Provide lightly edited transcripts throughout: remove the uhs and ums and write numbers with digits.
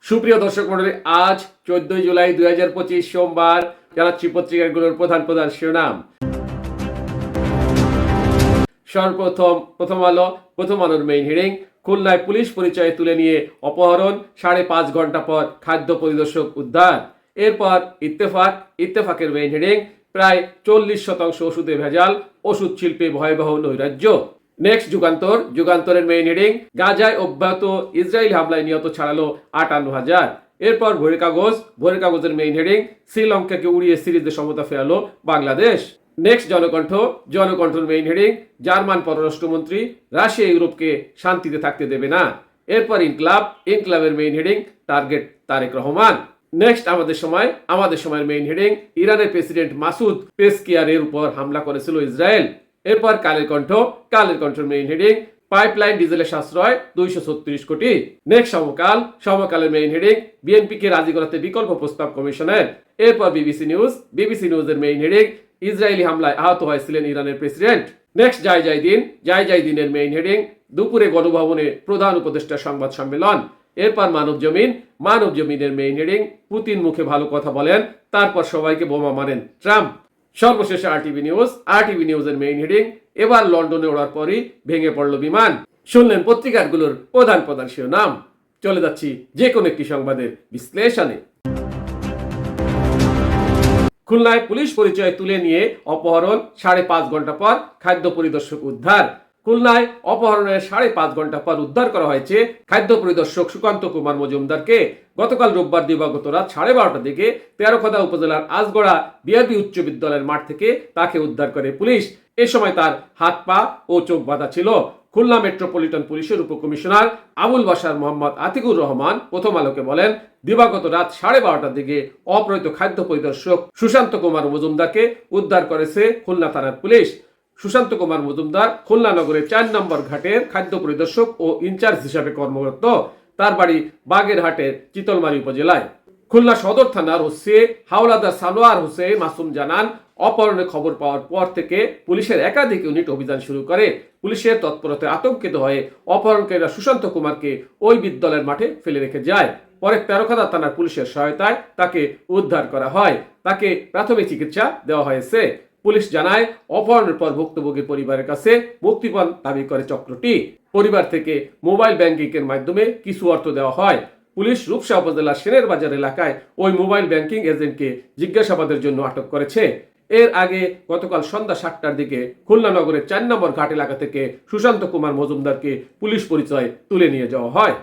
সুপ্রিয় দর্শক মণ্ডলী, আজ 14 জুলাই 2025 সোমবার। জানাচ্ছি পত্রিকাগুলোর প্রধান প্রধান শিরোনাম। সর্বপ্রথম প্রথম আলোর মেইন হেডিং, খুলনায় পুলিশ পরিচয়ে তুলে নিয়ে অপহরণ, 5.5 ঘন্টা পর খাদ্য পরিদর্শক উদ্ধার। এরপর ইত্তেফাকের মেইন হেডিং, প্রায় 40% ওষুধে ভেজাল, ওষুধ শিল্পে ভয়াবহ নৈরাজ্য। নেক্সট যুগান্তরের মেইন হেডিং, গাজায় অব্যাহত ইসরায়েলি হামলায় নিহত ছাড়ালো 58,000। এরপর ভোরের কাগজের মেইন হেডিং, শ্রীলঙ্কাকে উড়িয়ে সিরিজে সমতা ফেরালো বাংলাদেশ। নেক্সট জনকণ্ঠের মেইন হেডিং, জার্মান পররাষ্ট্রমন্ত্রী, রাশিয়া ইউরোপকে শান্তিতে থাকতে দেবে না। এরপর ইনকলাবের main heading, target Tarique Rahman. Next আমাদের সময়ের মেইন হেডিং, ইরানের প্রেসিডেন্ট মাসুদ পেজকিয়ারের উপর হামলা করেছিল ইসরায়েল। এরপর কালের কণ্ঠের মেইন হেডিং, পাইপলাইন ডিজেলের সাশ্রয় 236 কোটি। নেক্সট সমকালের মেইন হেডিং, বিএনপিকে রাজি করাতে বিকল্প প্রস্তাব কমিশনের। এরপর বিবিসি নিউজের মেইন হেডিং, ইসরায়েলি হামলায় আহত হয়েছিলেন ইরানের প্রেসিডেন্ট। নেক্সট জয় দিনের মেইন হেডিং, দুপুরে গণভবনে প্রধান উপদেষ্টার সংবাদ সম্মেলন। এরপর মানব জমিনের মেইন হেডিং, পুতিন মুখে ভালো কথা বলেন, তারপর সবাইকে বোমা মারেন ট্রাম্প। সর্বশেষে আরটিভি নিউজের মেইন হেডিং, এবার লন্ডনে ওড়ার পরই ভেঙে পড়ল বিমান। শুনলেন পত্রিকাগুলোর প্রধান প্রধান শিরোনাম। চলে যাচ্ছি যে কোনো একটি সংবাদের বিশ্লেষণে। খুলনায় পুলিশ পরিচয় তুলে নিয়ে অপহরণ, 5.5 ঘন্টা পর খাদ্য পরিদর্শক উদ্ধার। খুলনায় অপহরণের 5.5 ঘন্টা পর উদ্ধার করা হয়েছে খাদ্য পরিদর্শক সুকান্ত কুমার মজুমদারকে। গতকাল রোববার দিবাগত রাত 12:30টার দিকে তেরোখদা উপজেলার আজগড়া বিআরবি উচ্চ বিদ্যালয়ের মাঠ থেকে তাকে উদ্ধার করে পুলিশ। এ সময় তার হাত পা ও চোখ বাঁধা ছিল। খুলনা মেট্রোপলিটন পুলিশের উপকমিশনার আবুল বাশার মোহাম্মদ আতিকুর রহমান প্রথম আলোকে বলেন, দিবাগত রাত 12:30টার দিকে অপহৃত খাদ্য পরিদর্শক সুশান্ত কুমার মজুমদারকে উদ্ধার করেছে খুলনা থানার পুলিশ। সুশান্ত কুমার মজুমদার খুলনা নগরের 4 নম্বর ঘাটের খাদ্য পরিদর্শক ও ইনচার্জ হিসাবে কর্মরত। তার বাড়ি বাগেরহাটের চিতলমারী উপজেলায়। খুলনা সদর থানার ওসি হাওলাদার সানোয়ার হোসেন মাসুম জানান, অপহরণের খবর পাওয়ার পর থেকে পুলিশের একাধিক ইউনিট অভিযান শুরু করে। পুলিশের তৎপরতায় আতঙ্কিত হয়ে অপহরণকারীরা সুশান্ত কুমারকে ওই বিদ্যালয়ের মাঠে ফেলে রেখে যায়। পরে তেরোখদা থানার পুলিশের সহায়তায় তাকে উদ্ধার করা হয়। তাকে প্রাথমিক চিকিৎসা দেওয়া হয়েছে। পুলিশ জানায়, অপহরণের পর ভুক্তভোগী পরিবারের কাছে মুক্তিপণ দাবি করে চক্রটি। পরিবার থেকে মোবাইল ব্যাংকিং এর মাধ্যমে কিছু অর্থ দেওয়া হয়। পুলিশ রূপসা উপজেলার সেনের বাজার এলাকায় ওই মোবাইল ব্যাংকিং এজেন্টকে জিজ্ঞাসাবাদের জন্য আটক করেছে। এর আগে গতকাল সন্ধ্যা 7টার দিকে খুলনা নগরের 4 নম্বর ঘাট এলাকা থেকে সুশান্ত কুমার মজুমদারকে পুলিশ পরিচয় তুলে নিয়ে যাওয়া হয়।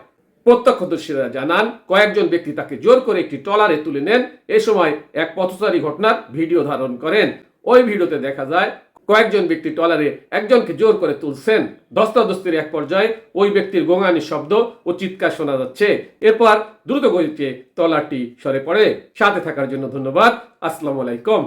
প্রত্যক্ষদর্শীরা জানান, কয়েকজন ব্যক্তি তাকে জোর করে একটি ট্রলারে তুলে নেন। এ সময় এক পথচারী ঘটনার ভিডিও ধারণ করেন। ওই ভিডিওতে দেখা যায়, কয়েকজন ব্যক্তি ট্রলারে একজনকে জোর করে তুলছেন। ধস্তাধস্তির এক পর্যায়ে ওই ব্যক্তির গোঙানির শব্দ ও চিৎকার শোনা যাচ্ছে। এরপর দ্রুত গতিতে ট্রলারটি সরে পড়ে। সাথে থাকার জন্য ধন্যবাদ। আসসালামু আলাইকুম।